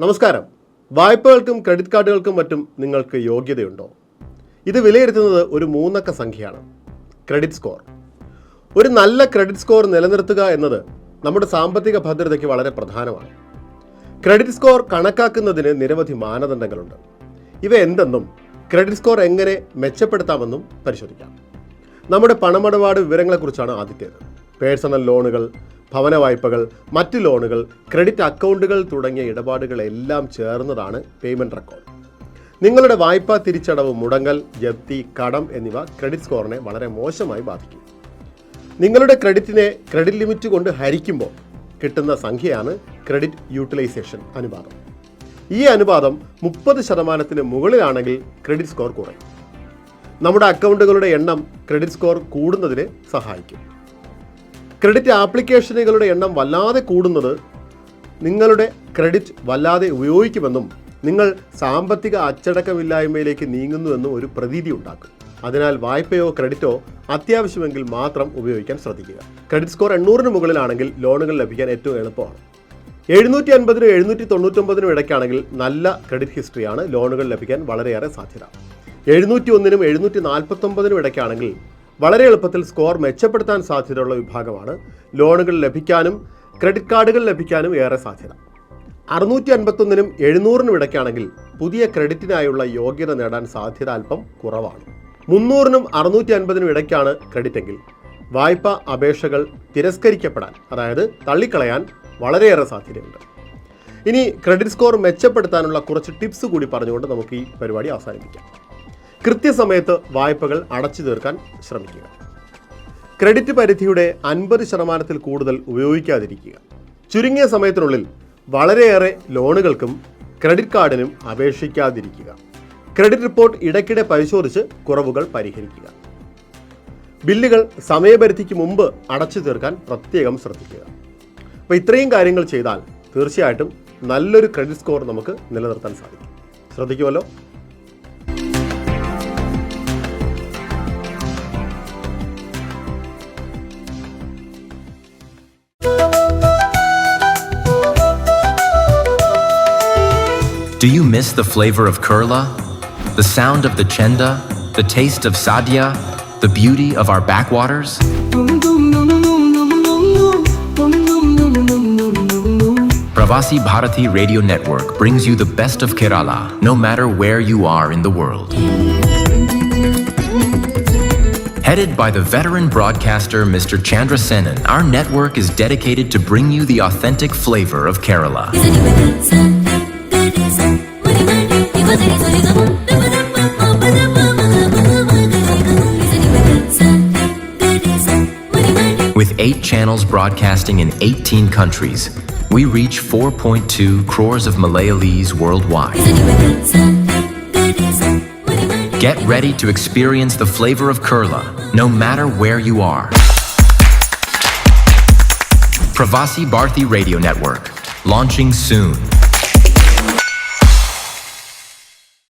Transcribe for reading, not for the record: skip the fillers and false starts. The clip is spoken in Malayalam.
നമസ്കാരം. വായ്പകൾക്കും ക്രെഡിറ്റ് കാർഡുകൾക്കും മറ്റും നിങ്ങൾക്ക് യോഗ്യതയുണ്ടോ? ഇത് വിലയിരുത്തുന്നത് ഒരു 3 അക്ക സംഖ്യയാണ്, ക്രെഡിറ്റ് സ്കോർ. ഒരു നല്ല ക്രെഡിറ്റ് സ്കോർ നിലനിർത്തുക എന്നത് നമ്മുടെ സാമ്പത്തിക ഭദ്രതയ്ക്ക് വളരെ പ്രധാനമാണ്. ക്രെഡിറ്റ് സ്കോർ കണക്കാക്കുന്നതിന് നിരവധി മാനദണ്ഡങ്ങളുണ്ട്. ഇവ എന്തെന്നും ക്രെഡിറ്റ് സ്കോർ എങ്ങനെ മെച്ചപ്പെടുത്താമെന്നും പരിശോധിക്കാം. നമ്മുടെ പണമിടപാട് വിവരങ്ങളെക്കുറിച്ചാണ് ആദ്യത്തേത്. പേഴ്സണൽ ലോണുകൾ, ഭവന വായ്പകൾ, മറ്റ് ലോണുകൾ, ക്രെഡിറ്റ് അക്കൗണ്ടുകൾ തുടങ്ങിയ ഇടപാടുകളെല്ലാം ചേർന്നതാണ് പേയ്മെൻറ്റ് റെക്കോർഡ്. നിങ്ങളുടെ വായ്പാ തിരിച്ചടവ്, മുടങ്ങൽ, ജപ്തി, കടം എന്നിവ ക്രെഡിറ്റ് സ്കോറിനെ വളരെ മോശമായി ബാധിക്കും. നിങ്ങളുടെ ക്രെഡിറ്റിനെ ക്രെഡിറ്റ് ലിമിറ്റ് കൊണ്ട് ഹരിക്കുമ്പോൾ കിട്ടുന്ന സംഖ്യയാണ് ക്രെഡിറ്റ് യൂട്ടിലൈസേഷൻ അനുപാതം. ഈ അനുപാതം 30% മുകളിലാണെങ്കിൽ ക്രെഡിറ്റ് സ്കോർ കുറയും. നമ്മുടെ അക്കൗണ്ടുകളുടെ എണ്ണം ക്രെഡിറ്റ് സ്കോർ കൂടുന്നതിന് സഹായിക്കും. ക്രെഡിറ്റ് ആപ്ലിക്കേഷനുകളുടെ എണ്ണം വല്ലാതെ കൂടുന്നത് നിങ്ങളുടെ ക്രെഡിറ്റ് വല്ലാതെ ഉപയോഗിക്കുമെന്നും നിങ്ങൾ സാമ്പത്തിക അച്ചടക്കമില്ലായ്മയിലേക്ക് നീങ്ങുന്നുവെന്നും ഒരു പ്രതീതി ഉണ്ടാക്കും. അതിനാൽ വായ്പയോ ക്രെഡിറ്റോ അത്യാവശ്യമെങ്കിൽ മാത്രം ഉപയോഗിക്കാൻ ശ്രദ്ധിക്കുക. ക്രെഡിറ്റ് സ്കോർ 800 മുകളിലാണെങ്കിൽ ലോണുകൾ ലഭിക്കാൻ ഏറ്റവും എളുപ്പമാണ്. 750-നും 799-നും ഇടയ്ക്കാണെങ്കിൽ നല്ല ക്രെഡിറ്റ് ഹിസ്റ്ററിയാണ് ലോണുകൾ ലഭിക്കാൻ വളരെയേറെ സാധ്യത. 701-നും 749-നും ഇടയ്ക്കാണെങ്കിൽ വളരെ എളുപ്പത്തിൽ സ്കോർ മെച്ചപ്പെടുത്താൻ സാധ്യതയുള്ള വിഭാഗമാണ് ലോണുകൾ ലഭിക്കാനും ക്രെഡിറ്റ് കാർഡുകൾ ലഭിക്കാനും ഏറെ സാധ്യത. 651-നും 700-നും ഇടയ്ക്കാണെങ്കിൽ പുതിയ ക്രെഡിറ്റിനായുള്ള യോഗ്യത നേടാൻ സാധ്യത അല്പം കുറവാണ്. 300-നും 650-നും ഇടയ്ക്കാണ് ക്രെഡിറ്റെങ്കിൽ വായ്പാ അപേക്ഷകൾ തിരസ്കരിക്കപ്പെടാൻ, അതായത് തള്ളിക്കളയാൻ വളരെയേറെ സാധ്യതയുണ്ട്. ഇനി ക്രെഡിറ്റ് സ്കോർ മെച്ചപ്പെടുത്താനുള്ള കുറച്ച് ടിപ്സ് കൂടി പറഞ്ഞുകൊണ്ട് നമുക്ക് ഈ പരിപാടി അവസാനിപ്പിക്കാം. കൃത്യസമയത്ത് വായ്പകൾ അടച്ചു തീർക്കാൻ ശ്രമിക്കുക. ക്രെഡിറ്റ് പരിധിയുടെ 50% കൂടുതൽ ഉപയോഗിക്കാതിരിക്കുക. ചുരുങ്ങിയ സമയത്തിനുള്ളിൽ വളരെയേറെ ലോണുകൾക്കും ക്രെഡിറ്റ് കാർഡിനും അപേക്ഷിക്കാതിരിക്കുക. ക്രെഡിറ്റ് റിപ്പോർട്ട് ഇടയ്ക്കിടെ പരിശോധിച്ച് കുറവുകൾ പരിഹരിക്കുക. ബില്ലുകൾ സമയപരിധിക്ക് മുമ്പ് അടച്ചു തീർക്കാൻ പ്രത്യേകം ശ്രദ്ധിക്കുക. അപ്പോൾ ഇത്രയും കാര്യങ്ങൾ ചെയ്താൽ തീർച്ചയായിട്ടും നല്ലൊരു ക്രെഡിറ്റ് സ്കോർ നമുക്ക് നിലനിർത്താൻ സാധിക്കും. ശ്രദ്ധിക്കുമല്ലോ. Do you miss the flavor of Kurla? The sound of the chenda? The taste of Sadia? The beauty of our backwaters? Pravasi Bharati Radio Network brings you the best of Kerala, no matter where you are in the world. Headed by the veteran broadcaster Mr. Chandra Senan, our network is dedicated to bring you the authentic flavor of Kerala. With 8 channels broadcasting in 18 countries, we reach 4.2 crores of Malayalees worldwide. Get ready to experience the flavor of Kerala, no matter where you are. Pravasi Bharati Radio Network, launching soon.